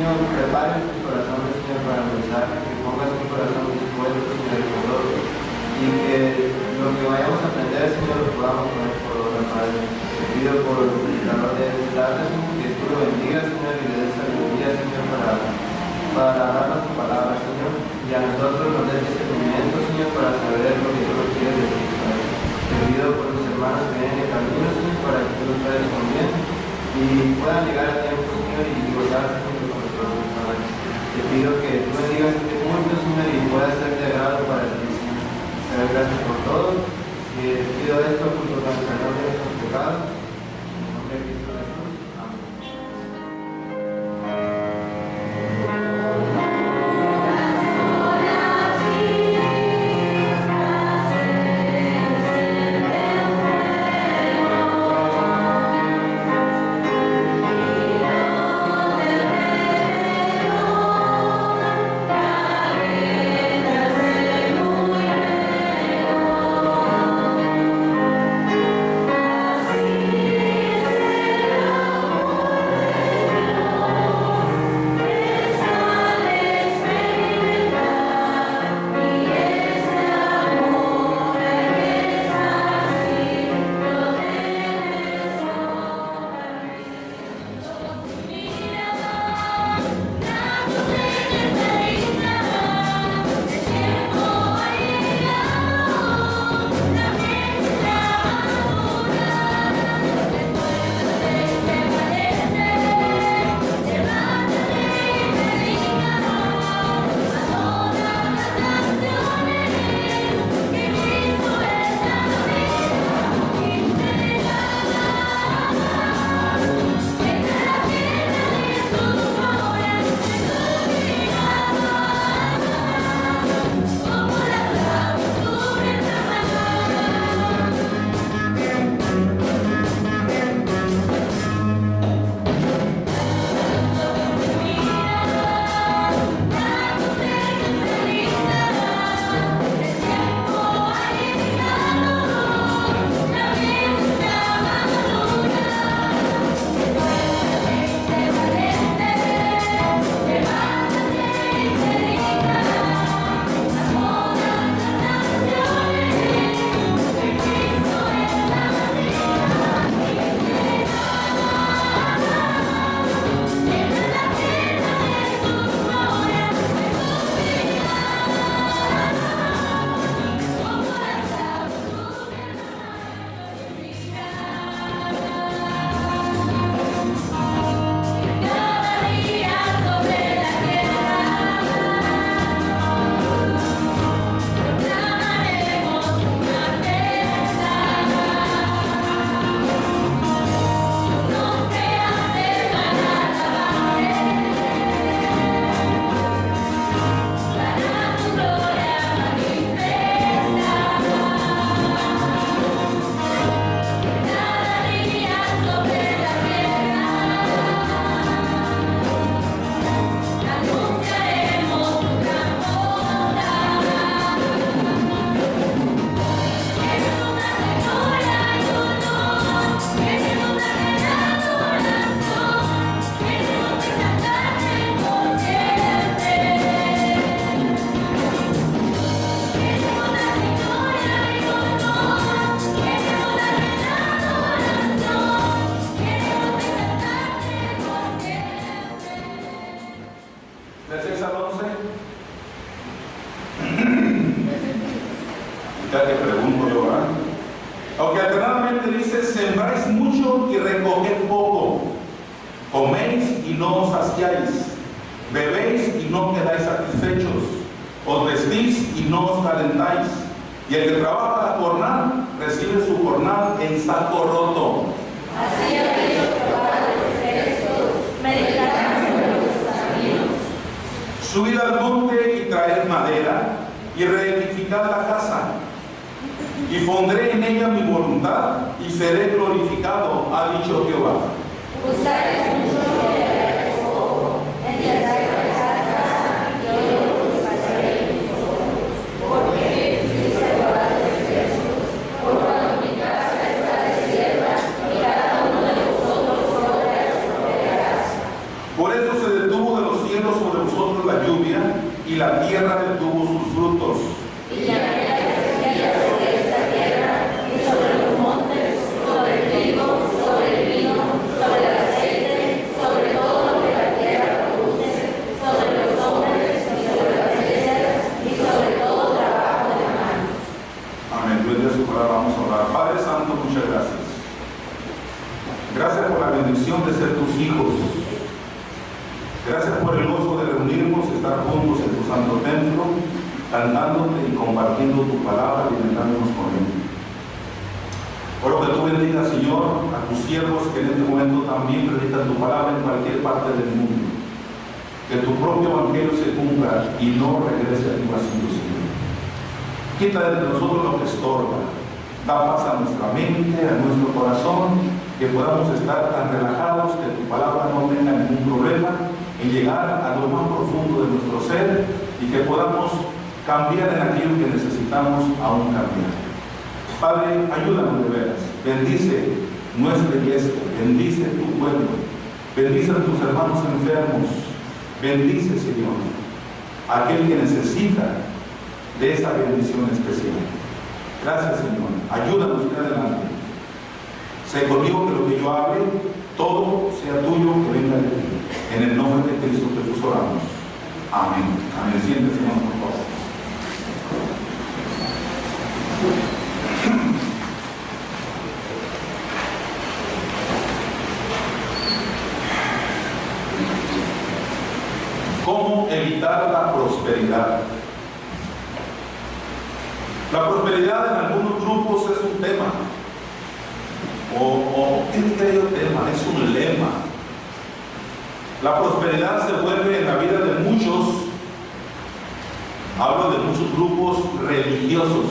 Señor, prepare tus corazones, Señor, para rezar, que pongas tu corazón dispuesto, Señor, con nosotros, y que lo que vayamos a aprender, Señor, lo podamos poner por obra, Padre. Te pido por el calor de esta tarde, Señor, que tú lo bendigas, Señor, y le des sabiduría, Señor, para darnos tu palabra, Señor, y a nosotros nos des discernimiento, Señor, para saber lo que tú nos quieres decir, Padre. Te pido por los hermanos que vienen en camino, Señor, para que tú los traigas con bien y puedan llegar a tiempo, Señor, y gozarse junto con nosotros, Padre. Te pido que tú bendigas este culto, Señor, y pueda ser de agrado para ti, Señor. Te doy gracias por todo y te pido esto junto con el perdón de nuestros pecados. En nombre de Cristo Jesús. Amén. Ya te pregunto yo, ¿verdad? Aunque alternadamente dice, sembráis mucho y recoged poco, coméis y no os saciáis, bebéis y no quedáis satisfechos, os vestís y no os calentáis, y el que trabaja la jornal recibe su jornal en saco roto. Así ha dicho Jehová de los ejércitos, meditarán sobre los caminos. Subid al monte y traed madera, y reedificad la casa, y pondré en ella mi voluntad, y seré glorificado, ha dicho Jehová. Usaréis mucho y haréis poco, encerráis la casa, y yo os pasaré mis ojos. Porque, dice Jehová de los ejércitos, por cuanto mi casa está desierta, y cada uno de vosotros obra su propia casa. Por eso se detuvo de los y la tierra detuvo sus frutos. Y llamé la semilla sobre esta tierra, y sobre los montes, sobre el trigo, sobre el vino, sobre el aceite, sobre todo lo que la tierra produce, sobre los hombres y sobre las bestias, y sobre todo trabajo de manos. Amén. Después de su palabra vamos a orar. Padre Santo, muchas gracias. Gracias por la bendición de ser tus hijos. Gracias por el gozo de reunirnos, estar juntos en tu santo templo, cantándote y compartiendo tu palabra y alimentándonos con él. Oro que tú bendigas, Señor, a tus siervos que en este momento también predican tu palabra en cualquier parte del mundo. Que tu propio evangelio se cumpla y no regrese a ti vacío, Señor. Quita de nosotros lo que estorba. Da paz a nuestra mente, a nuestro corazón, que podamos estar tan relajados que tu palabra no tenga ningún problema en llegar a lo más profundo de nuestro ser y que podamos cambiar en aquello que necesitamos aún cambiar. Padre, ayúdanos de veras. Bendice nuestra iglesia, bendice tu pueblo, bendice a tus hermanos enfermos, bendice, Señor, a aquel que necesita de esa bendición especial. Gracias, Señor. Ayúdanos en adelante. Sé conmigo que lo que yo hable, todo sea tuyo, que venga de ti. En el nombre de Cristo Jesús oramos. Amén. Amén. Siéntese, hermano, por favor. ¿Cómo evitar la prosperidad? La prosperidad en algunos grupos es un tema. ¿Qué diría yo tema? Es un lema. La prosperidad se vuelve en la vida de muchos, hablo de muchos grupos religiosos,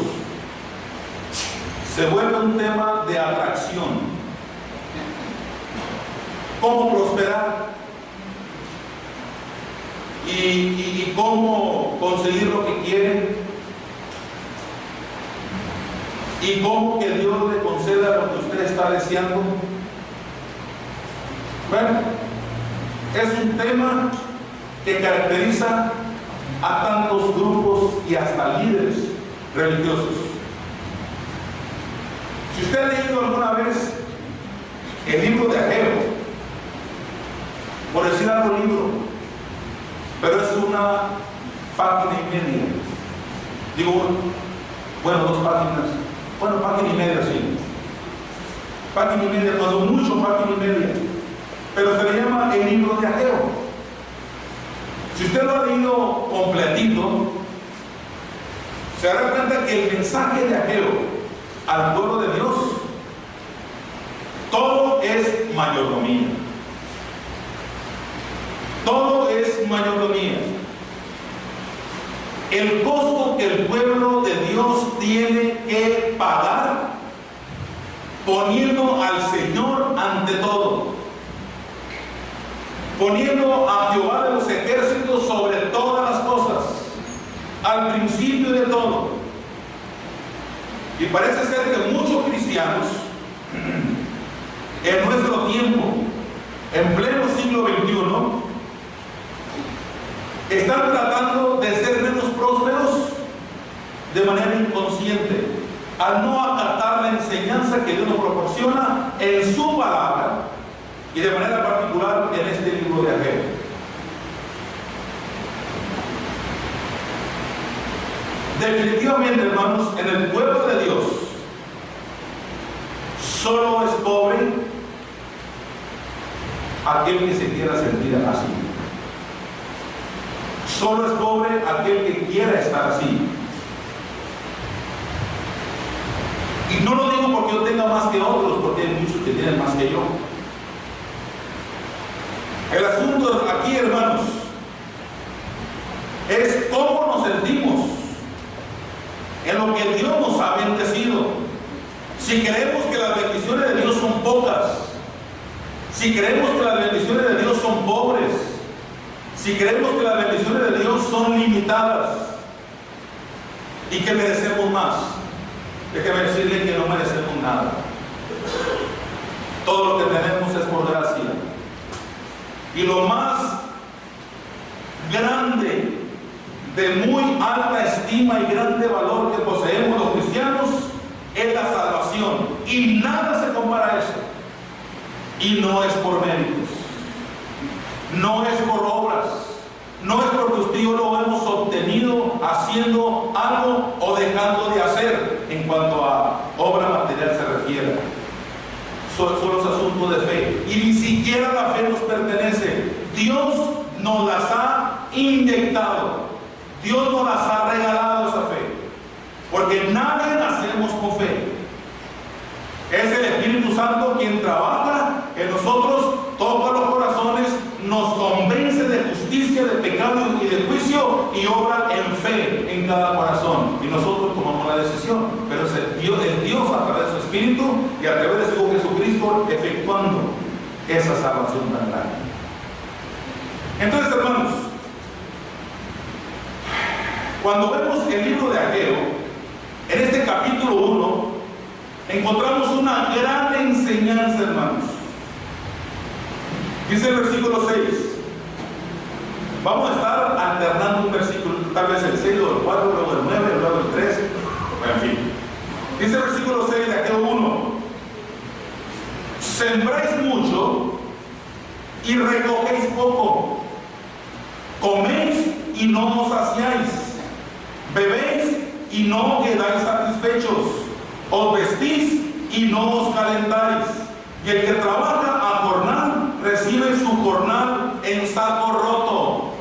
se vuelve un tema de atracción. ¿Cómo prosperar? Y cómo conseguir lo que quieren. ¿Y cómo que Dios le conceda lo que usted está deseando? Bueno, es un tema que caracteriza a tantos grupos y hasta líderes religiosos. Si usted ha leído alguna vez el libro de Ageo, por decir algo libro, pero es una página y media. Digo, bueno, 2 páginas. Bueno, página y media, sí. Página y media, cuando mucho, página y media. Pero se le llama el libro de Ageo. Si usted lo ha leído completito, se dará cuenta que el mensaje de Ageo al pueblo de Dios, todo es mayordomía. Todo es mayordomía. El costo que el pueblo de Dios tiene que pagar poniendo al Señor ante todo, poniendo a Jehová de los ejércitos sobre todas las cosas, al principio de todo. Y parece ser que muchos cristianos en nuestro tiempo, en pleno siglo XXI, están tratando de ser menos prósperos de manera inconsciente, al no acatar la enseñanza que Dios nos proporciona en su palabra y de manera particular en este libro de Ageo. Definitivamente, hermanos, en el pueblo de Dios solo es pobre aquel que se quiera sentir así. Solo es pobre aquel que quiera estar así. Y no lo digo porque yo tenga más que otros, porque hay muchos que tienen más que yo. El asunto aquí, hermanos, es cómo nos sentimos en lo que Dios nos ha bendecido. Si creemos que las bendiciones de Dios son pocas, si creemos que las bendiciones de Dios son pobres, si creemos que las bendiciones de Dios son limitadas y que merecemos más, déjeme decirle que no merecemos nada. Todo lo que tenemos es por gracia. Y lo más grande de muy alta estima y grande valor que poseemos los cristianos es la salvación, y nada se compara a eso. Y no es por méritos, no es por obras, no es porque usted y yo lo hemos obtenido haciendo algo o dejando de hacer en cuanto a obra material se refiere. Son los asuntos de fe, y ni siquiera la fe nos pertenece. Dios nos las ha inyectado, Dios nos las ha regalado, esa fe, porque nadie nacemos con fe. Es el Espíritu Santo quien trabaja en nosotros, toca los corazones, nos convence de justicia, de pecado y de juicio, y obra en fe en cada corazón, y nosotros tomamos la decisión. Pero es Dios a través de su Espíritu y a través de su Hijo Jesucristo efectuando esa salvación tan grande. Entonces, hermanos, cuando vemos el libro de Ageo, en este capítulo 1 encontramos una gran enseñanza, hermanos. Dice el versículo 6. Vamos a estar alternando un versículo, tal vez el 6, luego el 4, luego el 9, luego el 3, en fin. Dice el versículo 6 de Ageo 1: sembráis mucho y recogéis poco, coméis y no os saciáis, bebéis y no quedáis satisfechos, os vestís y no os calentáis, y el que trabaja a jornal recibe su jornal en saco roto.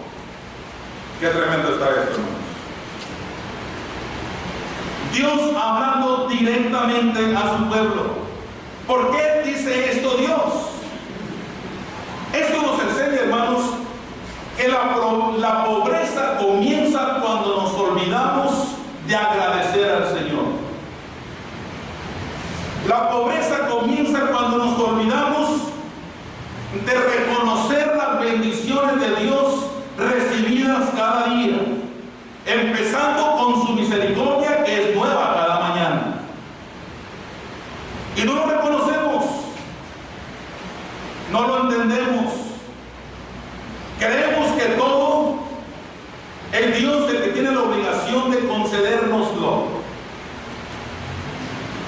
Qué tremendo está esto, hermanos. Dios hablando directamente a su pueblo. ¿Por qué dice esto Dios? Esto nos enseña, hermanos, que la pobreza comienza cuando nos olvidamos de agradecer al Señor. La pobreza comienza cuando nos olvidamos de reconocer las bendiciones de Dios recibidas cada día, empezando con su misericordia, que es nueva cada mañana. Y no lo reconocemos, no lo entendemos. Creemos que todo es Dios el que tiene la obligación de concedérnoslo.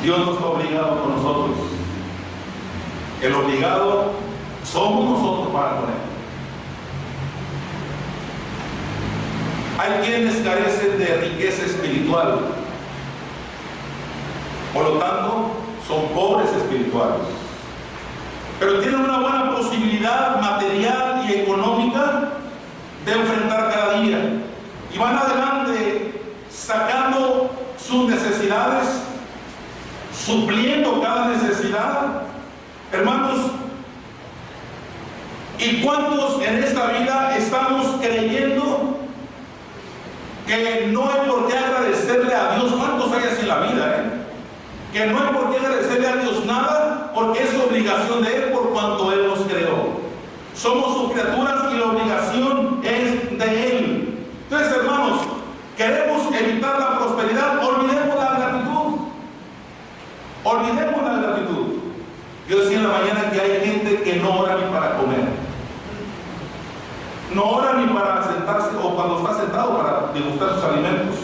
Dios no está obligado con nosotros. El obligado somos nosotros para con Él. Hay quienes carecen de riqueza espiritual, por lo tanto son pobres espirituales, pero tienen una buena posibilidad material y económica de enfrentar cada día, y van adelante sacando sus necesidades, supliendo cada necesidad, hermanos. ¿Y cuántos en esta vida estamos creyendo que no hay por qué agradecerle a Dios? ¿Cuántos hay así en la vida, que no hay por qué agradecerle a Dios nada, porque es obligación de Él por cuanto Él nos creó? Somos sus criaturas y la obligación es de Él. Entonces, hermanos, queremos evitar la prosperidad, olvidemos la gratitud. Olvidemos la gratitud. Yo decía en la mañana que hay gente que no ora ni para comer, no ora ni para sentarse, o cuando está sentado para degustar sus alimentos.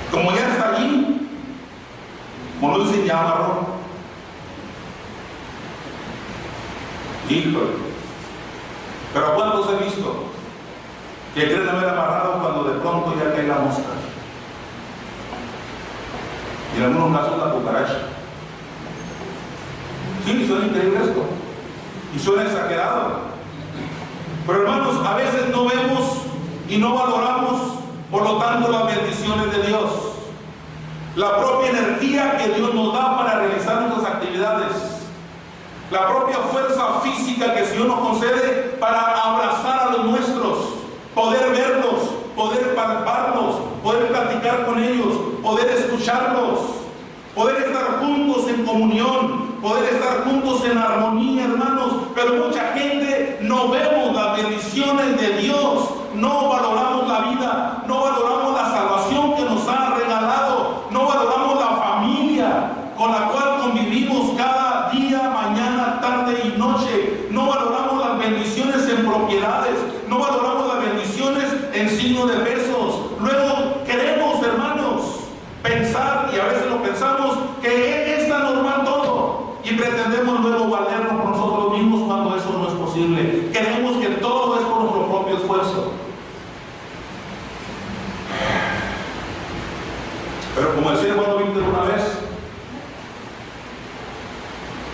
Como ya está allí, como lo dicen, ya amarró. Híjole. Pero ¿a cuántos he visto que creen haber amarrado cuando de pronto ya cae la mosca? Y en algunos casos la cucaracha. Sí, suena increíble esto, y suena exagerado, pero hermanos, a veces no vemos y no valoramos, por lo tanto, las bendiciones de Dios, la propia energía que Dios nos da para realizar nuestras actividades, la propia fuerza física que el Señor nos concede para abrazar a los nuestros, poder verlos, poder palparlos, poder platicar con ellos, poder escucharlos, poder estar juntos en comunión, poder estar juntos en armonía, hermanos. Pero mucha gente no vemos las bendiciones de Dios, no valoramos la vida, no valoramos la salvación que nos ha regalado, no valoramos la familia con la cual convivimos cada día, mañana, tarde y noche, no valoramos las bendiciones en propiedades, no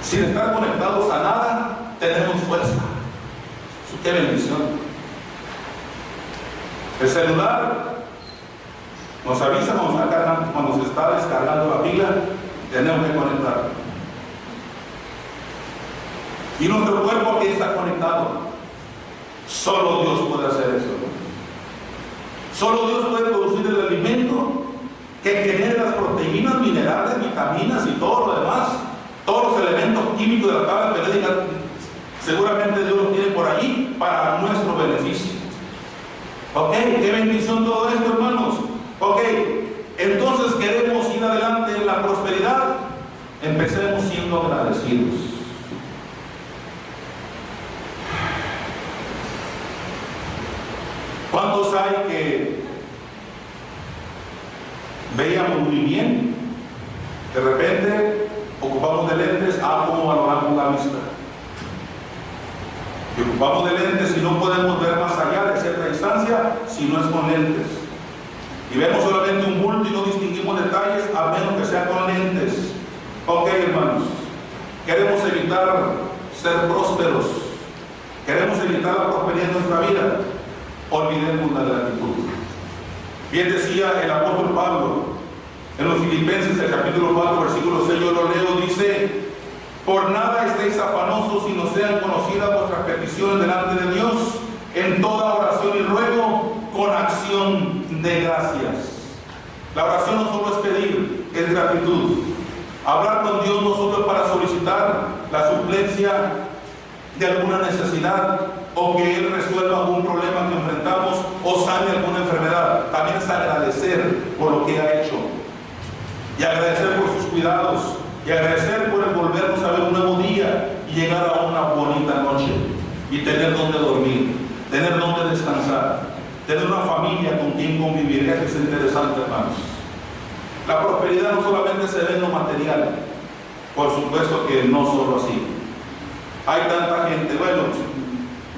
Sin estar conectados a nada, tenemos fuerza. ¡Qué bendición! El celular nos avisa cuando se está descargando la pila, tenemos que conectar. Y nuestro cuerpo aquí está conectado. Solo Dios puede hacer eso. Solo Dios puede producir el alimento que genere las proteínas, minerales, vitaminas y todo lo demás. Todos los elementos químicos de la tabla periódica, seguramente Dios los tiene por allí para nuestro beneficio. Ok, qué bendición todo esto, hermanos. Ok, entonces queremos ir adelante en la prosperidad. Empecemos siendo agradecidos. ¿Cuántos hay que veíamos muy bien? De repente ocupamos de lentes, ¿cómo valoramos la vista? Y ocupamos de lentes y no podemos ver más allá de cierta distancia si no es con lentes. Y vemos solamente un bulto y no distinguimos detalles a menos que sea con lentes. Ok, hermanos, queremos evitar ser prósperos, queremos evitar la prosperidad en nuestra vida. Olvidemos la gratitud. Bien decía el apóstol Pablo en los Filipenses, el capítulo 4, versículo 6, yo lo leo, dice: por nada estéis afanosos, sino sean conocidas vuestras peticiones delante de Dios en toda oración y ruego con acción de gracias. La oración no solo es pedir, es gratitud. Hablar con Dios no solo es para solicitar la suplencia de alguna necesidad o que Él resuelva algún problema que enfrentamos o sane alguna enfermedad. También es agradecer por lo que ha hecho y agradecer por sus cuidados y agradecer por el volvernos a ver un nuevo día y llegar a una bonita noche y tener donde dormir, tener donde descansar, tener una familia con quien convivir. Eso es interesante, hermanos. La prosperidad no solamente se ve en lo material, por supuesto que no solo así. Hay tanta gente, bueno,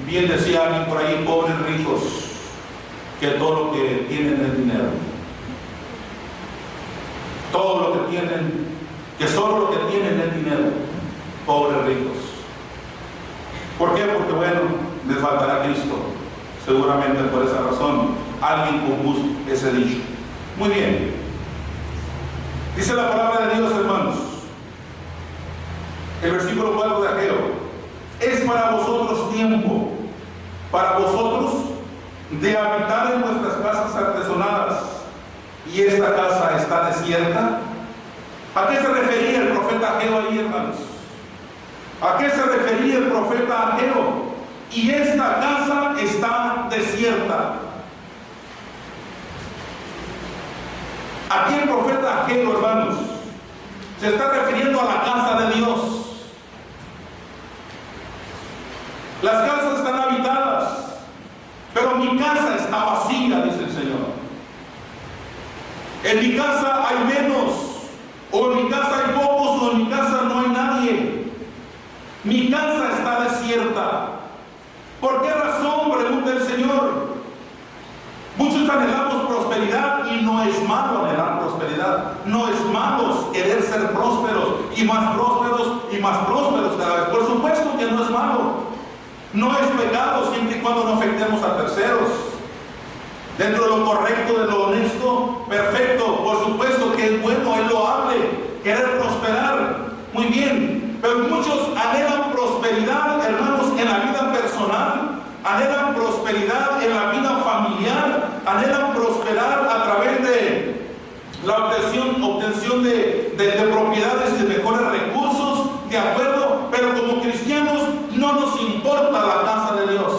bien decía alguien por ahí, pobres ricos, que todo lo que tienen es dinero. Todo lo que tienen, que solo lo que tienen es dinero. Pobres ricos. ¿Por qué? Porque bueno, les faltará Cristo. Seguramente por esa razón alguien compuso ese dicho. Muy bien. Dice la palabra de Dios, hermanos, el versículo 4 de Ageo: es para vosotros tiempo, para vosotros, de habitar en vuestras casas artesonadas, y esta casa está desierta. ¿A qué se refería el profeta Ageo ahí, hermanos? ¿A qué se refería el profeta Ageo? Y esta casa está desierta. Aquí el profeta Ageo, hermanos, se está refiriendo a la casa de Dios. Las casas están habitadas, pero mi casa está vacía, dice el Señor. En mi casa hay menos, o en mi casa hay pocos, o en mi casa no hay nadie. Mi casa está desierta. ¿Por qué razón?, pregunta el Señor. Muchos anhelamos prosperidad y no es malo anhelar prosperidad. No es malo querer ser prósperos y más prósperos y más prósperos cada vez. Por supuesto que no es malo. No es pecado siempre y cuando no afectemos a terceros. Dentro de lo correcto, de lo honesto, perfecto. Por supuesto que es bueno, es loable querer prosperar. Muy bien. Pero muchos anhelan prosperidad, hermanos, en la vida personal. Anhelan prosperidad en la vida familiar. Anhelan prosperar a través de la obtención de propiedades y de mejores recursos. De acuerdo. Pero como cristianos no nos importa la casa de Dios.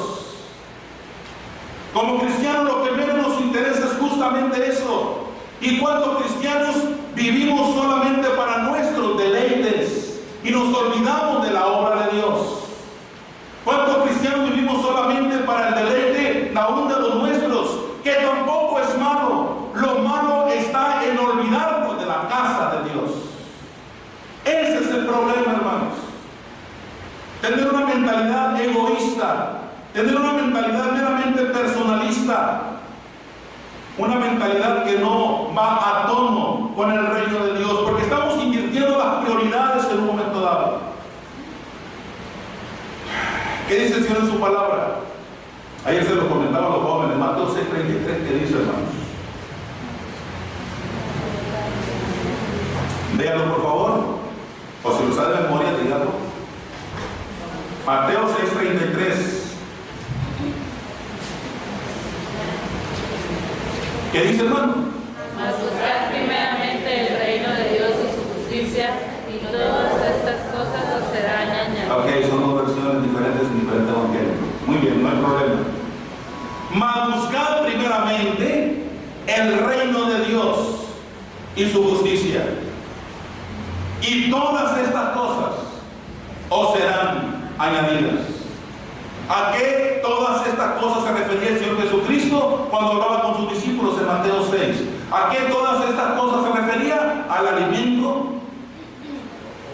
Como cristianos lo que menos nos interesa es justamente eso. ¿Y cuántos cristianos vivimos solamente para nuestros deleites y nos olvidamos de la obra de Dios? ¿Cuántos cristianos vivimos solamente para el deleite aún de los nuestros? Que tampoco es malo. Lo malo está en olvidarnos de la casa de Dios. Ese es el problema, hermanos. Tener una mentalidad egoísta, tener una mentalidad meramente personalista, una mentalidad que no va a tono con el reino de Dios, porque estamos invirtiendo las prioridades en un momento dado. ¿Qué dice el Señor en su palabra? Ayer se lo comentaba a los jóvenes, Mateo 6:33, ¿qué dice, hermanos? Véanlo por favor, o si lo sabe de memoria, díganlo. Mateo 6:33. ¿Qué dice, hermano? Mas buscar primeramente el reino de Dios y su justicia, y todas estas cosas os serán añadidas. Ok, son dos versiones diferentes en diferentes evangelios. Muy bien, no hay problema. Mas buscad primeramente el reino de Dios y su justicia, y todas estas cosas os serán añadidas. ¿A qué todas estas cosas se refería el Señor Jesucristo cuando hablaba con sus discípulos en Mateo 6? ¿A qué todas estas cosas se refería? Al alimento.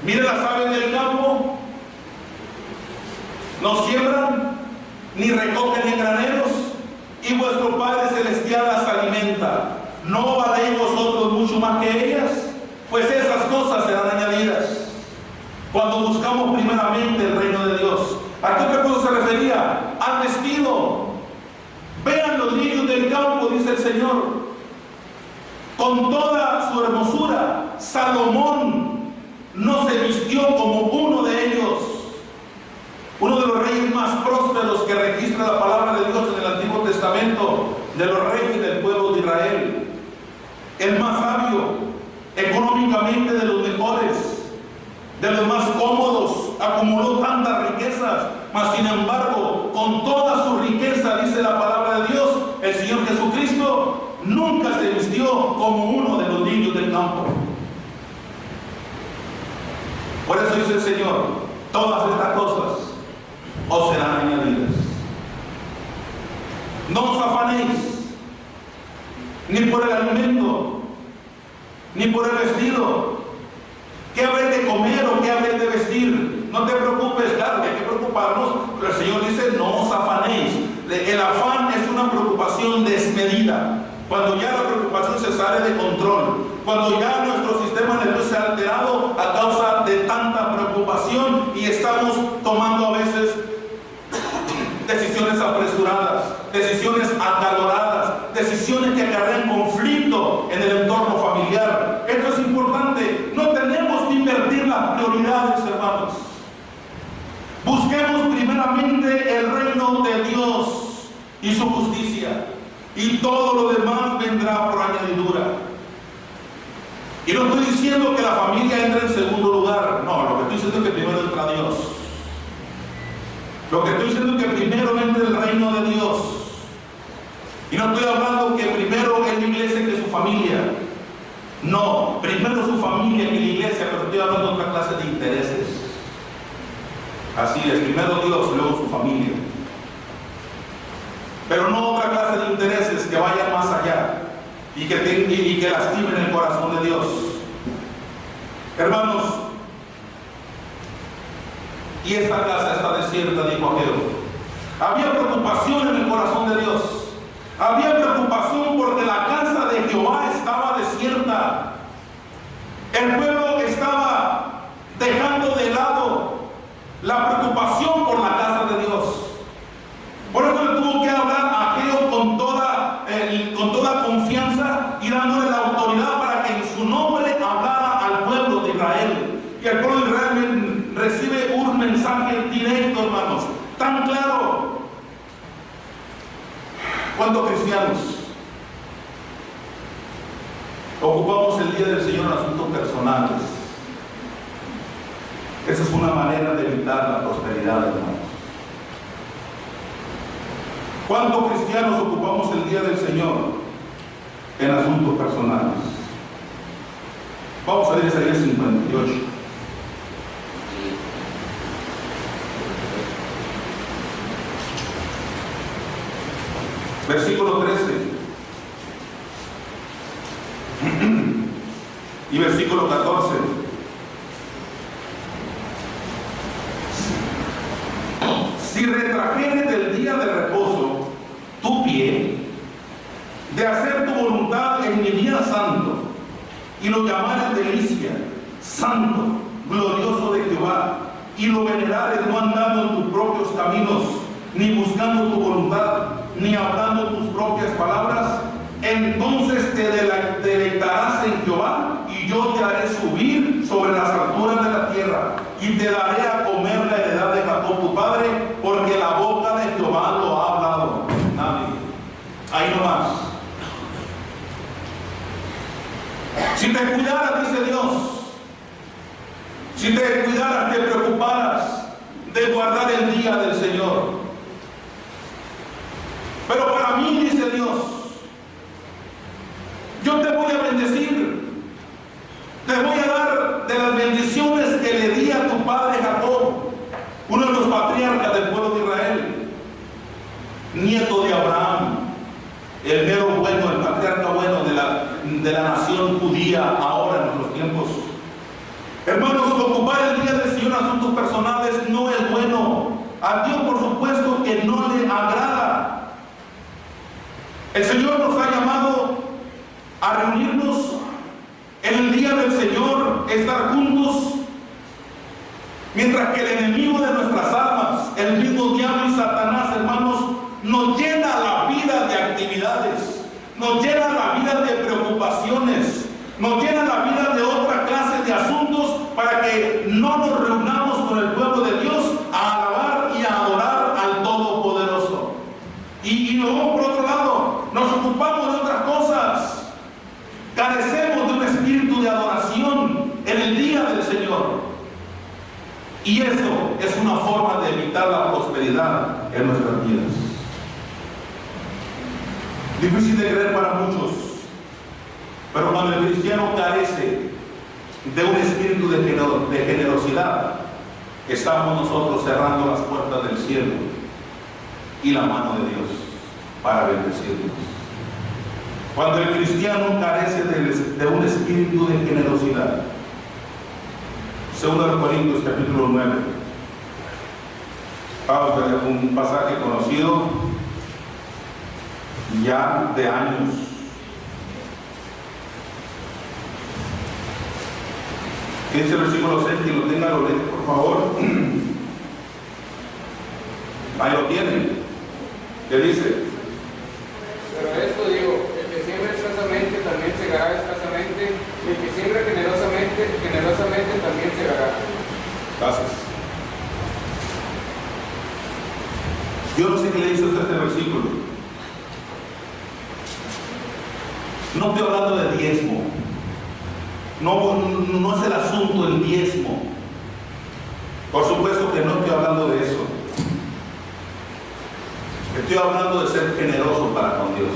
Mire las aves del campo, no siembran ni recogen en graneros, y vuestro Padre Celestial las alimenta. ¿No valéis vosotros mucho más que ellas? Pues esas cosas serán añadidas. Cuando buscamos primeramente el reino de Dios. ¿A qué otra cosa se refería? Al vestido. Vean los lirios del campo, dice el Señor, con toda su hermosura. Salomón no se vistió como uno de ellos. Uno de los reyes más prósperos que registra la palabra de Dios en el Antiguo Testamento, de los reyes del pueblo de Israel. El más sabio, económicamente de los mejores, de los más cómodos, acumuló tantas riquezas, mas sin embargo, con toda su riqueza, dice la palabra de Dios, el Señor Jesucristo nunca se vistió como uno de los niños del campo. Por eso dice el Señor, todas estas cosas os serán añadidas. No os afanéis, ni por el alimento, ni por el vestido. ¿Qué habréis de comer o qué habréis de vestir? No te preocupes, claro que hay que preocuparnos, pero el Señor dice, no os afanéis. El afán es una preocupación desmedida. Cuando ya la preocupación se sale de control, cuando ya nuestro sistema nervioso se ha alterado a causa de tanta preocupación y estamos tomando a veces decisiones apresuradas, decisiones acaloradas, decisiones que acarrean conflicto en el entorno familiar. Esto es importante. No tenemos que invertir las prioridades, hermanos. Busquemos primeramente el reino de Dios y su justicia, y todo lo demás vendrá por añadidura. Y no estoy diciendo que la familia entre en segundo lugar. No, lo que estoy diciendo es que primero entra Dios. Lo que estoy diciendo es que primero entre el reino de Dios. Y no estoy hablando que primero es la iglesia que su familia. No, primero su familia que la iglesia, pero estoy hablando de otra clase de intereses. Así es, primero Dios, luego su familia. Pero no otra clase de intereses que vayan más allá y que lastimen el corazón de Dios. Hermanos, y esta casa está desierta, dijo Ageo. Había preocupación en el corazón de Dios. Había preocupación porque la casa de Jehová estaba desierta. El pueblo estaba dejando de lado la preocupación por la casa de Dios. Por eso le tuvo que hablar a Ageo con toda confianza y dándole la autoridad para que en su nombre hablara al pueblo de Israel. Y el pueblo de Israel recibe un mensaje directo, hermanos, tan claro. ¿Cuántos cristianos ocupamos el día del Señor en asuntos personales? Esa es una manera de evitar la prosperidad, hermanos. ¿Cuántos cristianos ocupamos el día del Señor en asuntos personales? Vamos a ver Isaías 58. Versículo 13 y versículo 14. Si retrajeres del día de reposo tu pie, de hacer tu voluntad en mi día santo, y lo llamares delicia, santo, glorioso de Jehová, y lo venerares, no andando en tus propios caminos, ni buscando tu voluntad, ni hablando tus propias palabras, entonces te deleitarás en Jehová, y yo te haré subir sobre las alturas de la tierra, y te daré a comer la heredad de Jacob tu padre, porque la boca de Jehová lo ha hablado. Amén. Ahí nomás. Si te cuidaras, dice Dios, si te cuidaras, te preocuparas de guardar el día del Señor. Pero para mí, dice Dios, yo te voy a bendecir, te voy a dar de las bendiciones que le di a tu padre Jacob, uno de los patriarcas del pueblo de Israel, nieto de Abraham, el mero bueno, el patriarca bueno de la nación judía ahora en nuestros tiempos. Hermanos, ocupar el día del Señor en asuntos personales no es bueno. A Dios, por supuesto, que no le agrada. El Señor nos ha llamado a reunirnos en el día del Señor, estar juntos, mientras que el enemigo de nuestras almas, el mismo diablo y Satanás, hermanos, nos llena la vida de actividades, nos llena la vida de preocupaciones, nos llena la vida de otra clase de asuntos para que no nos reunamos con el pueblo de Dios a alabar y a adorar al Todopoderoso. Y luego, por otro lado, nos ocupamos de otras cosas. Carecemos de un espíritu de adoración en el día del Señor. Y eso es una forma de evitar la prosperidad en nuestras vidas. Difícil de creer para muchos, pero cuando el cristiano carece de un espíritu de generosidad, estamos nosotros cerrando las puertas del cielo y la mano de Dios para bendecirnos. Cuando el cristiano carece de un espíritu de generosidad, 2 Corintios capítulo 9, vamos a ver un pasaje conocido ya de años. Dice el versículo 6, que lo tenga, lo lee, por favor. Ahí lo tienen. ¿Qué dice? Pero esto digo, el que siembra escasamente también segará escasamente, y el que siembra generosamente también segará. Gracias. Yo no sé qué le hizo usted este versículo. No estoy hablando de diezmo. No es el asunto el diezmo. Por supuesto que no estoy hablando de eso. Estoy hablando de ser generoso para con Dios.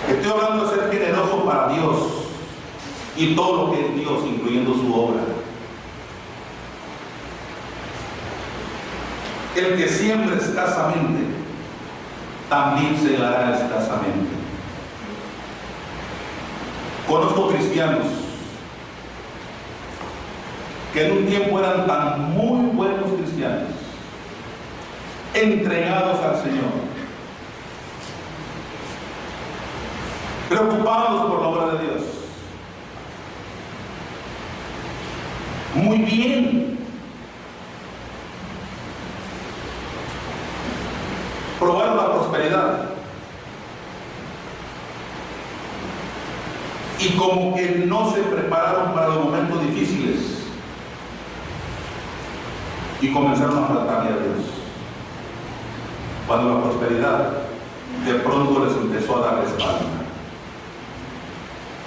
Estoy hablando de ser generoso para Dios y todo lo que es Dios, incluyendo su obra. El que siembra escasamente, también segará escasamente. Conozco cristianos que en un tiempo eran tan muy buenos cristianos, entregados al Señor, preocupados por la obra de Dios, muy bien, probaron la prosperidad y como que no se prepararon para los momentos difíciles y comenzaron a faltarle a Dios. Cuando la prosperidad de pronto les empezó a dar espalda.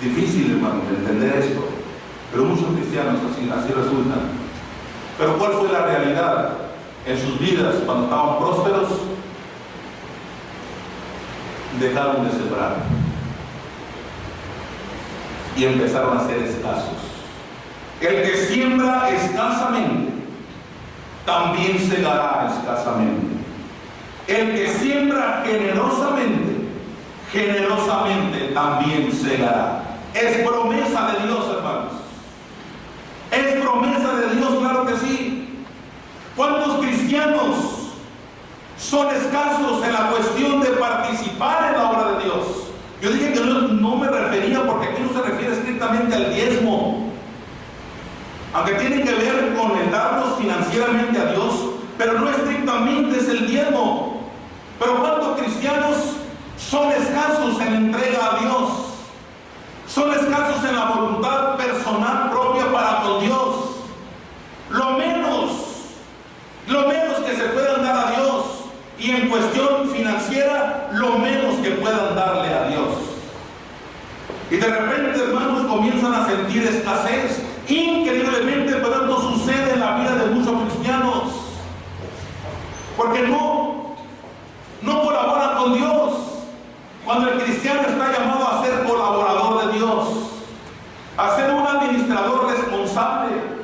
Difícil, hermano, de entender esto, pero muchos cristianos así resultan. Pero ¿cuál fue la realidad en sus vidas cuando estaban prósperos? Dejaron de sembrar y empezaron a ser escasos. El que siembra escasamente también segará escasamente. El que siembra generosamente también segará. Es promesa de Dios, hermanos. Es promesa de Dios, claro que sí. ¿Cuántos cristianos son escasos en la cuestión de participar en la obra de Dios? Yo dije que no me refería, porque aquí no se refiere estrictamente al diezmo. aunque tiene que ver con el darnos financieramente a Dios, pero no estrictamente es el diezmo. Pero ¿cuántos cristianos son escasos en entrega a Dios? Son escasos en la voluntad personal propia para con Dios. Lo menos que se puedan dar a Dios, y en cuestión financiera, lo menos que puedan darle a Dios. Y de repente, hermanos, comienzan a sentir escasez. Increíblemente, pero esto sucede en la vida de muchos cristianos, porque no colaboran con Dios, cuando el cristiano está llamado a ser colaborador de Dios, a ser un administrador responsable.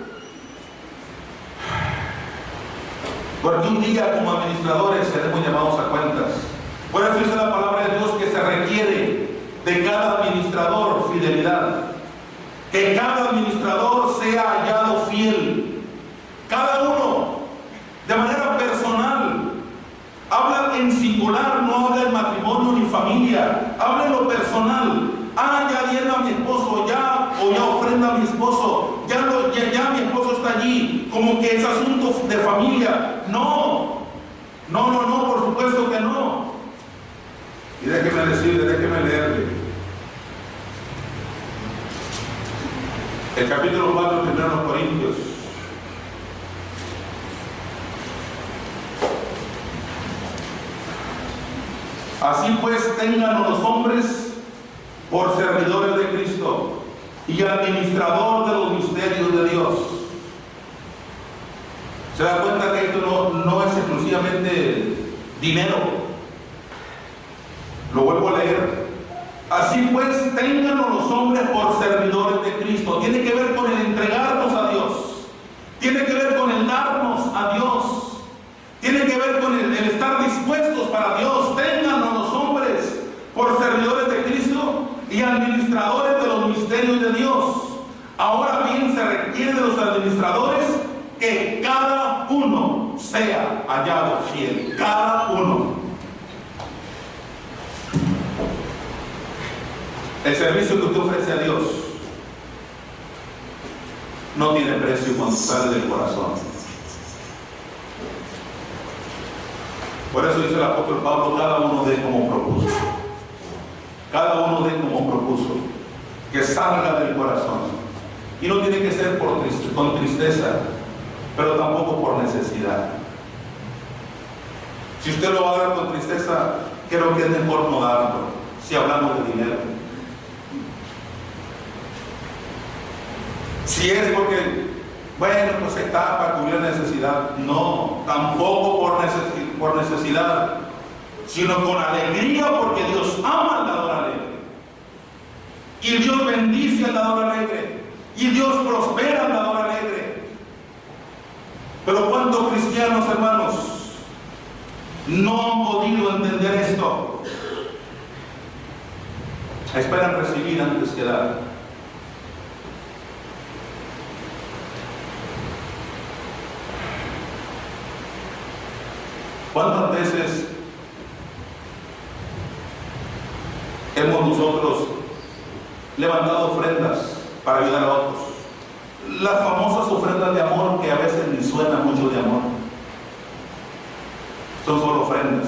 Porque un día como administradores seremos llamados a cuentas. Por eso dice la palabra de Dios que se requiere de cada administrador fidelidad. Que cada administrador sea hallado fiel. Cada uno, de manera personal. Habla en singular, no habla en matrimonio ni familia. Habla en lo personal. Ya diezma a mi esposo, ya ofrenda a mi esposo, ya mi esposo está allí, como que es asunto de familia. No, por supuesto que no. Y déjeme leerle el capítulo 4 de 1 Corintios. Así pues, tengan los hombres por servidores de Cristo y administrador de los misterios de Dios. ¿Se da cuenta que esto no es exclusivamente dinero? Lo vuelvo a leer. Así pues, ténganlo los hombres por servidores de Cristo. Tiene que ver con el entregarnos a Dios. Tiene que ver con el darnos a Dios. Tiene que ver con el estar dispuestos para Dios. Ténganlo los hombres por servidores de Cristo y administradores de los misterios de Dios. Ahora bien, se requiere de los administradores que cada uno sea hallado fiel. Cada uno. El servicio que usted ofrece a Dios no tiene precio cuando sale del corazón. Por eso dice el apóstol Pablo, cada uno dé como propuso. Cada uno dé como propuso. Que salga del corazón. Y no tiene que ser con tristeza, pero tampoco por necesidad. Si usted lo va a dar con tristeza, creo que es mejor no darlo, si hablamos de dinero. Si es porque, bueno, pues está para cubrir necesidad, no, tampoco por necesidad, sino con alegría, porque Dios ama al dador alegre. Y Dios bendice al dador alegre. Y Dios prospera al dador alegre. Pero ¿cuántos cristianos, hermanos, no han podido entender esto? Esperan recibir antes que dar. ¿Cuántas veces hemos nosotros levantado ofrendas para ayudar a otros? Las famosas ofrendas de amor, que a veces ni suena mucho de amor, son solo ofrendas.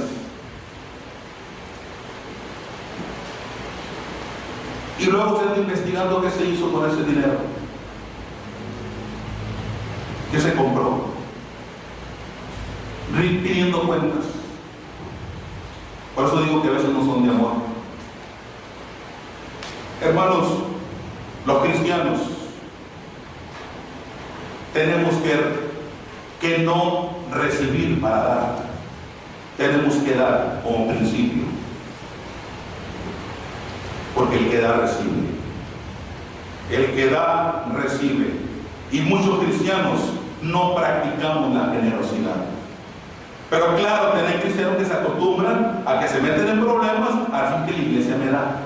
Y luego se está investigando qué se hizo con ese dinero, qué se compró, pidiendo cuentas. Por eso digo que a veces no son de amor. Hermanos, los cristianos tenemos que no recibir para dar. Tenemos que dar como principio. Porque el que da recibe. El que da recibe. Y muchos cristianos no practicamos la generosidad. Pero claro, tenéis cristianos que se acostumbran a que se meten en problemas al fin que la iglesia me da.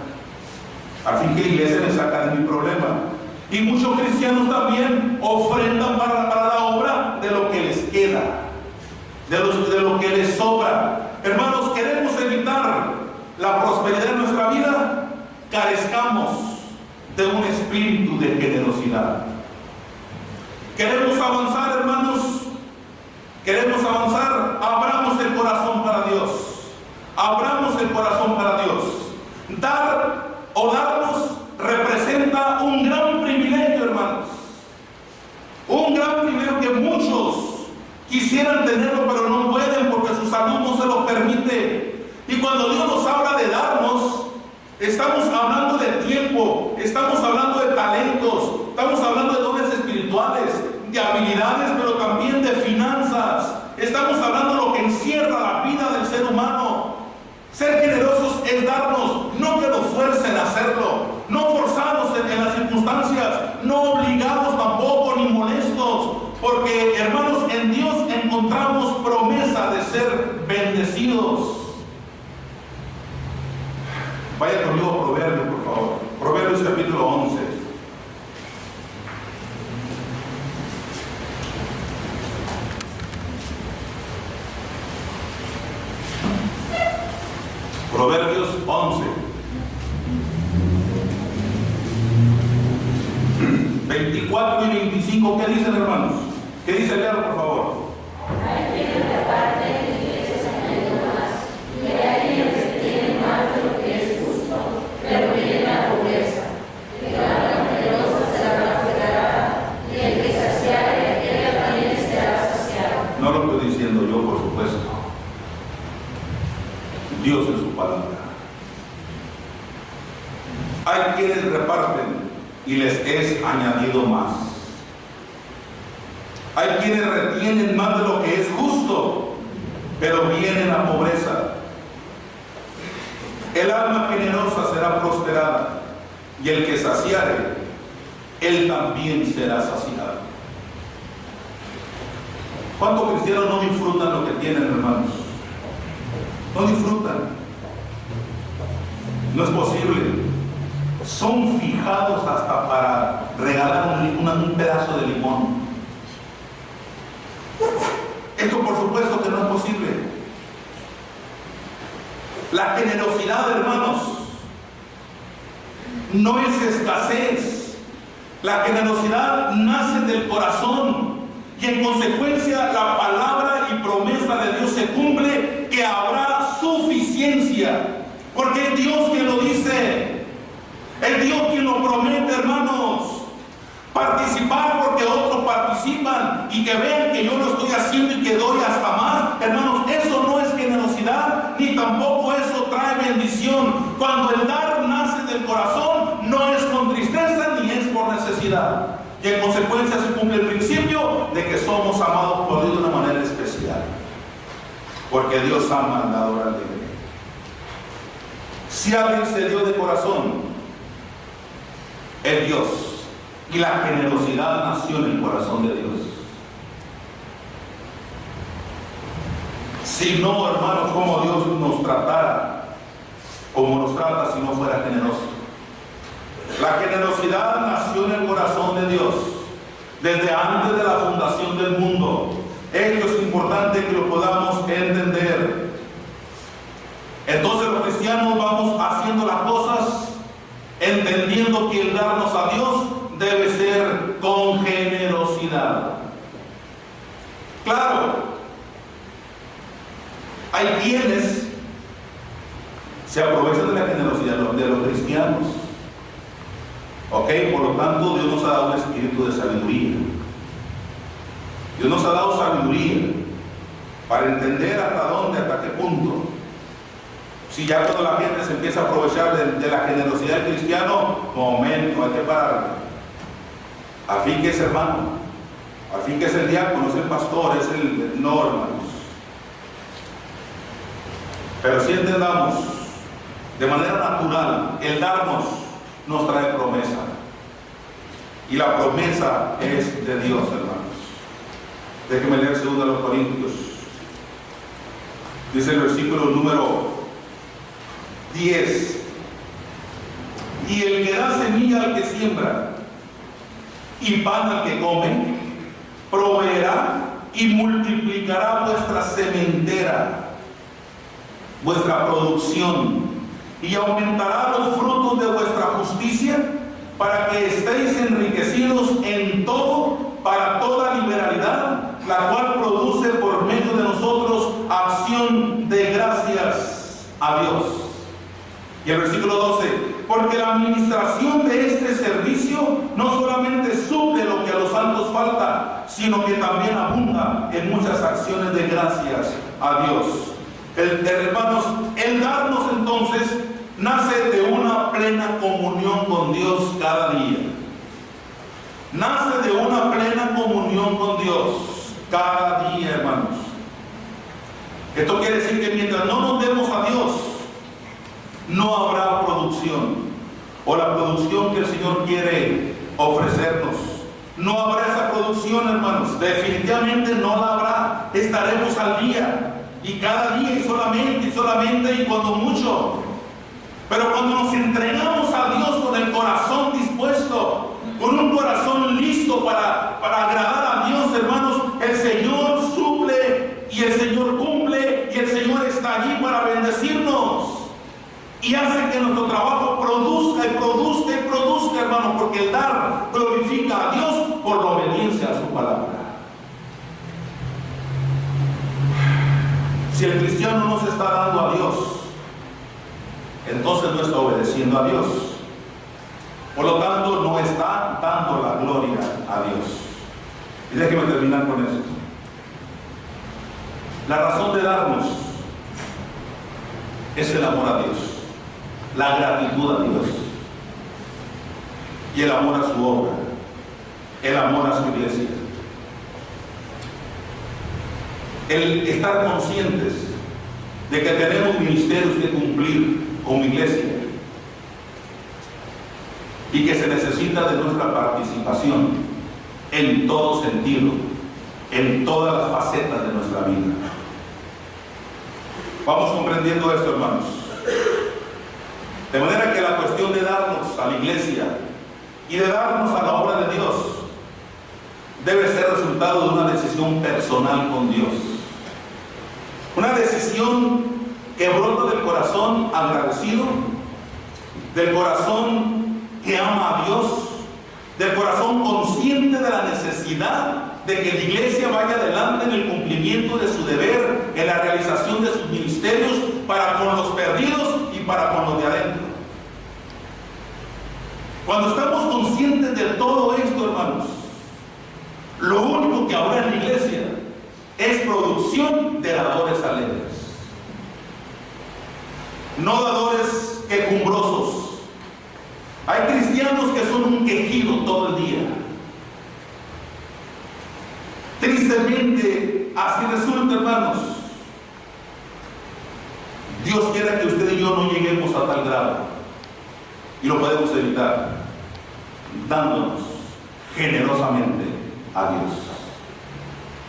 Al fin que la iglesia me saca de mi problema. Y muchos cristianos también ofrendan para la obra de lo que les queda, de lo que les sobra. Hermanos, queremos evitar la prosperidad de nuestra vida, carezcamos de un espíritu de generosidad. Queremos avanzar, hermanos. Queremos avanzar. Abramos el corazón para Dios. Abramos el corazón para Dios. Dar o darnos representa un gran privilegio, hermanos. Un gran privilegio que muchos quisieran tenerlo, pero no pueden porque su salud no se lo permite. Y cuando Dios nos habla de darnos, estamos hablando de tiempo, estamos hablando de talentos, estamos hablando de dones espirituales, de habilidades, pero también de finanzas. Estamos hablando de lo que encierra la vida del ser humano. Ser generosos es darnos, no que nos fuercen a hacerlo, no forzados en las circunstancias, no obligados tampoco ni molestos, porque hermanos, en Dios encontramos promesa de ser bendecidos. Vaya conmigo a Proverbios, por favor. Proverbios capítulo 11. Proverbios 11. 24 y 25, ¿qué dicen, hermanos? ¿Qué dice el por favor? Hay quienes reparten y les añaden más, y hay quienes tienen más de lo que es justo, pero viene la pobreza. El grano generoso será prosperado, y el que saciare, él también será saciado. No lo estoy diciendo yo, por supuesto. Dios en su palabra. Hay quienes reparten y les es añadido más. Hay quienes retienen más de lo que es justo, pero viene la pobreza. El alma generosa será prosperada, y el que saciare, él también será saciado. ¿Cuántos cristianos no disfrutan lo que tienen, hermanos? No disfrutan. No es posible. Son fijados hasta para regalar un pedazo de limón. Esto por supuesto que no es posible. La generosidad, hermanos, no es escasez. La generosidad nace del corazón, y en consecuencia la palabra y promesa de Dios se cumple, que habrá suficiencia, porque es Dios quien lo dice, es Dios quien lo promete, hermanos. Participar porque otros participan y que vean que yo lo estoy haciendo y que doy hasta más, hermanos, eso no es generosidad, ni tampoco eso trae bendición. Cuando el dar nace del corazón, no es con tristeza ni es por necesidad, y en consecuencia se cumple el principio de que somos amados por Dios de una manera especial, porque Dios ama al dador alegre. Si alguien se dio de corazón, es Dios. Y la generosidad nació en el corazón de Dios. Si no, hermanos, como Dios nos tratara, como nos trata si no fuera generoso. La generosidad nació en el corazón de Dios, desde antes de la fundación del mundo. Esto es importante que lo podamos entender. Entonces los cristianos vamos haciendo las cosas entendiendo que el darnos a Dios debe ser con generosidad. Claro, hay quienes se aprovechan de la generosidad de los cristianos. Ok, por lo tanto Dios nos ha dado un espíritu de sabiduría. Dios nos ha dado sabiduría para entender hasta dónde, hasta qué punto. Si ya cuando la gente se empieza a aprovechar de la generosidad del cristiano, momento, hay que parar. Al fin que es hermano, al fin que es el diácono, es el pastor, es el no, hermanos. Pero si entendamos de manera natural, el darnos nos trae promesa. Y la promesa es de Dios, hermanos. Déjenme leer 2 Corintios. Dice el versículo número 10. Y el que da semilla al que siembra y pan al que come, proveerá y multiplicará vuestra sementera, vuestra producción, y aumentará los frutos de vuestra justicia, para que estéis enriquecidos en todo para toda liberalidad, la cual produce por medio de nosotros acción de gracias a Dios. Y el versículo 12, porque la administración de este servicio no solamente suple lo que a los santos falta, sino que también abunda en muchas acciones de gracias a Dios. Hermanos, el darnos entonces nace de una plena comunión con Dios cada día. Nace de una plena comunión con Dios cada día, hermanos. Esto quiere decir que mientras no nos demos a Dios, no habrá producción, o la producción que el Señor quiere ofrecernos. No habrá esa producción, hermanos. Definitivamente no la habrá. Estaremos al día, y cada día, y solamente, y cuando mucho. Pero cuando nos entregamos a Dios con el corazón dispuesto, con un corazón listo para agradar a Dios, hermanos, el Señor suple y el Señor cumple y el Señor está allí para bendecirnos. Y hace que nuestro trabajo produzca y produzca y produzca, hermanos, porque el dar glorifica a Dios por la obediencia a su palabra. Si el cristiano no se está dando a Dios, entonces no está obedeciendo a Dios. Por lo tanto, no está dando la gloria a Dios. Y déjeme terminar con esto. La razón de darnos es el amor a Dios, la gratitud a Dios y el amor a su obra, el amor a su iglesia. El estar conscientes de que tenemos ministerios que cumplir como iglesia y que se necesita de nuestra participación en todo sentido, en todas las facetas de nuestra vida. Vamos comprendiendo esto, hermanos. De manera que la cuestión de darnos a la iglesia y de darnos a la obra de Dios debe ser resultado de una decisión personal con Dios. Una decisión que brota del corazón agradecido, del corazón que ama a Dios, del corazón consciente de la necesidad de que la iglesia vaya adelante en el cumplimiento de su deber, en la realización de sus ministerios para con los perdidos y para con los de adentro. Cuando estamos conscientes de todo esto, hermanos, lo único que habrá en la iglesia es producción de dadores alegres, no dadores quejumbrosos. Hay cristianos que son un quejido todo el día. Tristemente, así resulta, hermanos. Dios quiera que usted y yo no lleguemos a tal grado, y lo podemos evitar dándonos generosamente a Dios,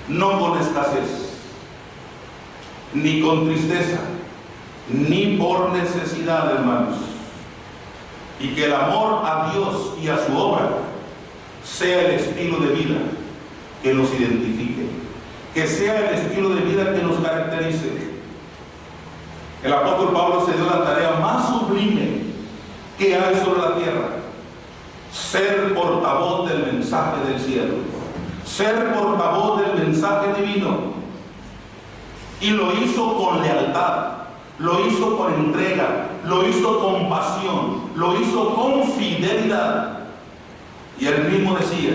no con escasez, ni con tristeza, ni por necesidad, hermanos. Y que el amor a Dios y a su obra sea el estilo de vida que nos identifique, que sea el estilo de vida que nos caracterice. El apóstol Pablo se dio la tarea más sublime que hay sobre la tierra: ser portavoz del mensaje del cielo, ser portavoz del mensaje divino. Y lo hizo con lealtad, lo hizo con entrega, lo hizo con pasión, lo hizo con fidelidad. Y él mismo decía: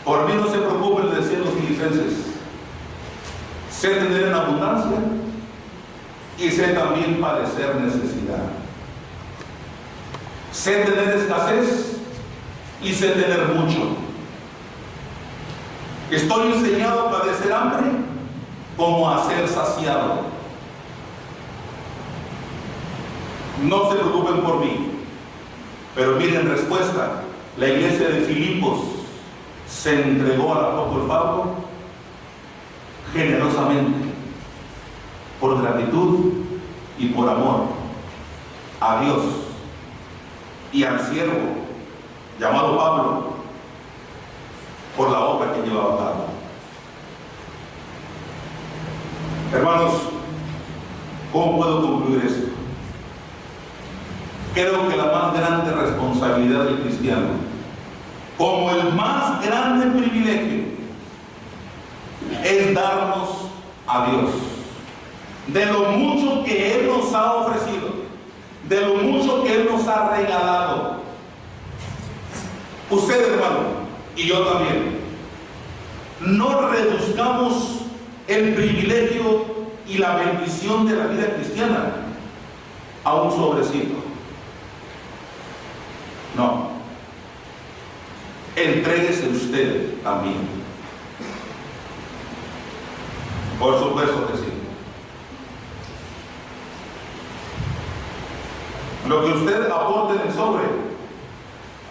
por mí no se preocupen, decían los filipenses, sé tener en abundancia y sé también padecer necesidad. Sé tener escasez y sé tener mucho. Estoy enseñado a padecer hambre como a ser saciado. No se preocupen por mí. Pero miren, respuesta: la iglesia de Filipos se entregó al apóstol Pablo generosamente, por gratitud y por amor a Dios y al siervo llamado Pablo, por la obra que llevaba a cabo. Hermanos, ¿cómo puedo concluir esto? Creo que la más grande responsabilidad del cristiano como el más grande privilegio es darnos a Dios. De lo mucho que Él nos ha ofrecido, de lo mucho que Él nos ha regalado. Usted, hermano, y yo también, no reduzcamos el privilegio y la bendición de la vida cristiana a un sobrecito. No. Entréguese usted también. Por supuesto que sí. Lo que usted aporte en el sobre,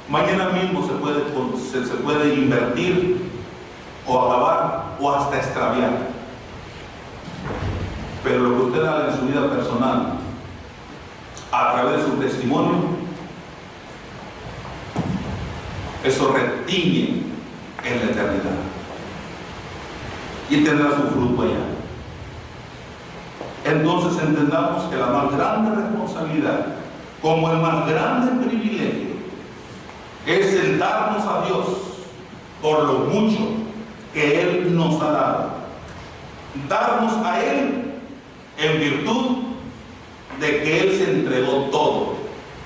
mañana mismo se puede invertir o acabar o hasta extraviar. Pero lo que usted haga en su vida personal, a través de su testimonio, eso retiñe en la eternidad y tendrá su fruto allá. Entonces entendamos que la más grande responsabilidad, como el más grande privilegio, es el darnos a Dios por lo mucho que Él nos ha dado. Darnos a Él en virtud de que Él se entregó todo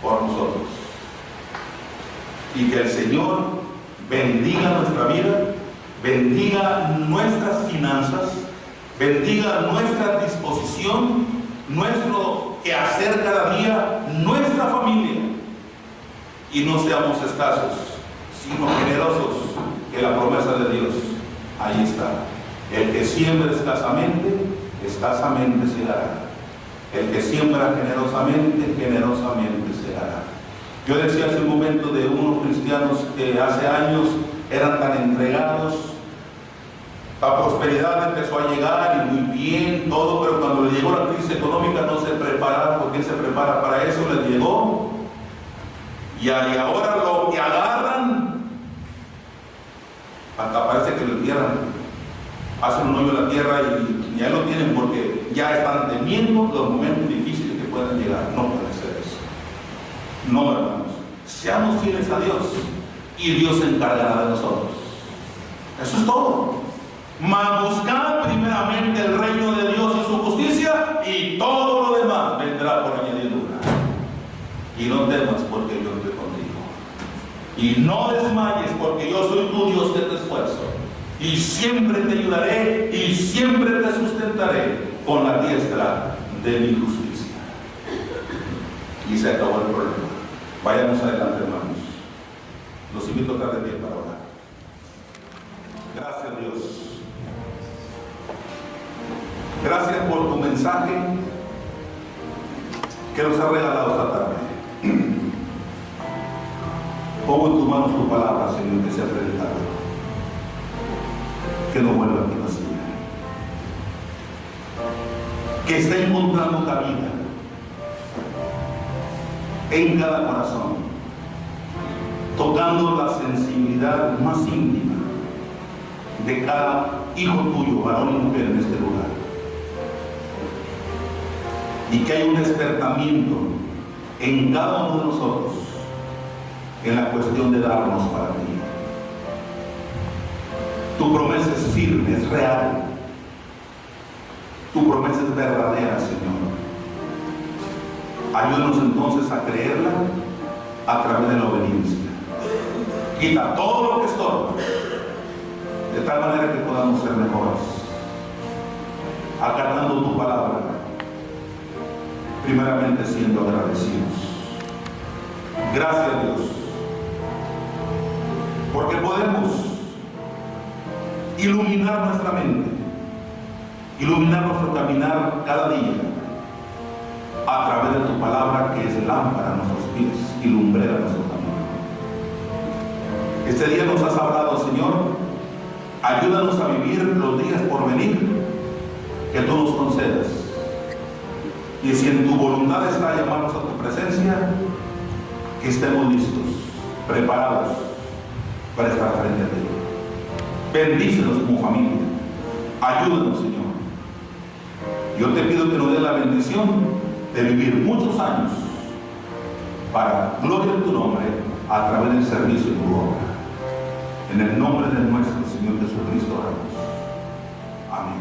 por nosotros. Y que el Señor bendiga nuestra vida, bendiga nuestras finanzas, bendiga nuestra disposición, nuestro quehacer cada día, nuestra familia, y no seamos escasos, sino generosos, que la promesa de Dios ahí está. El que siembra escasamente, escasamente segará. El que siembra generosamente, generosamente segará. Yo decía hace un momento de unos cristianos que hace años eran tan entregados, la prosperidad empezó a llegar y muy bien, todo, pero cuando le llegó la crisis económica no se prepararon, porque se prepara para eso, les llegó, y ahora lo que agarran, hasta parece que lo entierran, hacen un hoyo en la tierra y ya lo tienen porque ya están temiendo los momentos difíciles que puedan llegar. No puede ser eso. No, hermanos. Seamos fieles a Dios y Dios se encargará de nosotros. Eso es todo. Mas buscad primeramente el reino de Dios y su justicia, y todo lo demás vendrá por añadidura. Y no temas, porque yo estoy contigo. Y no desmayes, porque yo soy tu Dios que te esfuerzo. Y siempre te ayudaré y siempre te sustentaré con la diestra de mi justicia. Y se acabó el problema. Vayamos adelante, hermanos. Los invito a estar de pie para orar. Gracias, Dios. Gracias por tu mensaje que nos ha regalado esta tarde. Pongo en tus manos tu palabra, Señor, que sea predicada. Que no vuelva a ti vacía. Que esté encontrando cabida en cada corazón, tocando la sensibilidad más íntima de cada hijo tuyo, varón y mujer, en este lugar. Y que haya un despertamiento en cada uno de nosotros en la cuestión de darnos para ti. Tu promesa es firme, es real. Tu promesa es verdadera, Señor. Ayúdanos entonces a creerla a través de la obediencia. Quita todo lo que estorba, de tal manera que podamos ser mejores, acatando tu palabra, primeramente siendo agradecidos. Gracias, Dios, porque podemos iluminar nuestra mente, iluminar nuestro caminar cada día a través de tu palabra, que es lámpara a nuestros pies y lumbrera a nuestro camino. Este día nos has hablado, Señor. Ayúdanos a vivir los días por venir que tú nos concedas. Y si en tu voluntad está llamarnos a tu presencia, que estemos listos, preparados para estar frente a ti. Bendícenos como familia. Ayúdanos, Señor. Yo te pido que nos dé la bendición de vivir muchos años para gloria de tu nombre a través del servicio de tu obra. En el nombre de nuestro Señor Jesucristo oramos. Amén.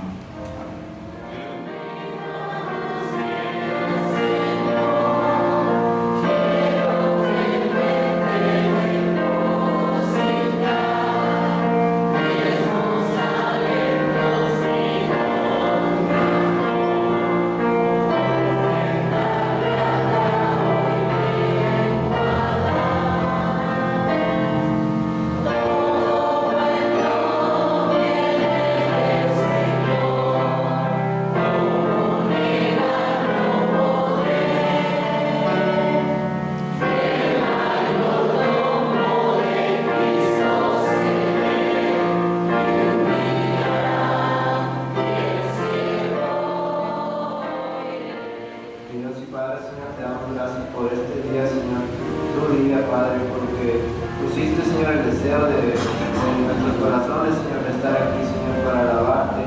Dios y Padre, Señor, te damos gracias por este día, Señor, tu día, Padre, porque pusiste, Señor, el deseo de nuestros corazones, Señor, de estar aquí, Señor, para alabarte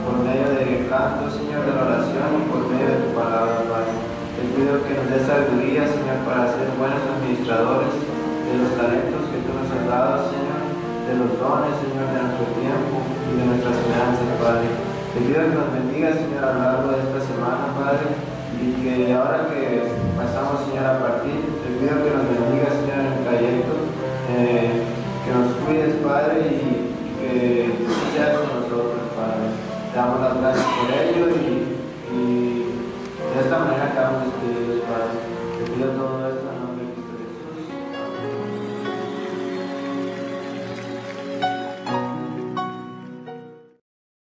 por medio del canto, Señor, de la oración y por medio de tu palabra, Padre. Te pido que nos des sabiduría, Señor, para ser buenos administradores de los talentos que tú nos has dado, Señor, de los dones, Señor, de nuestro tiempo y de nuestras finanzas, Padre. Te pido que nos bendigas, Señor, a lo largo de esta semana, Padre, y que ahora que pasamos, Señor, a partir, te pido que nos bendigas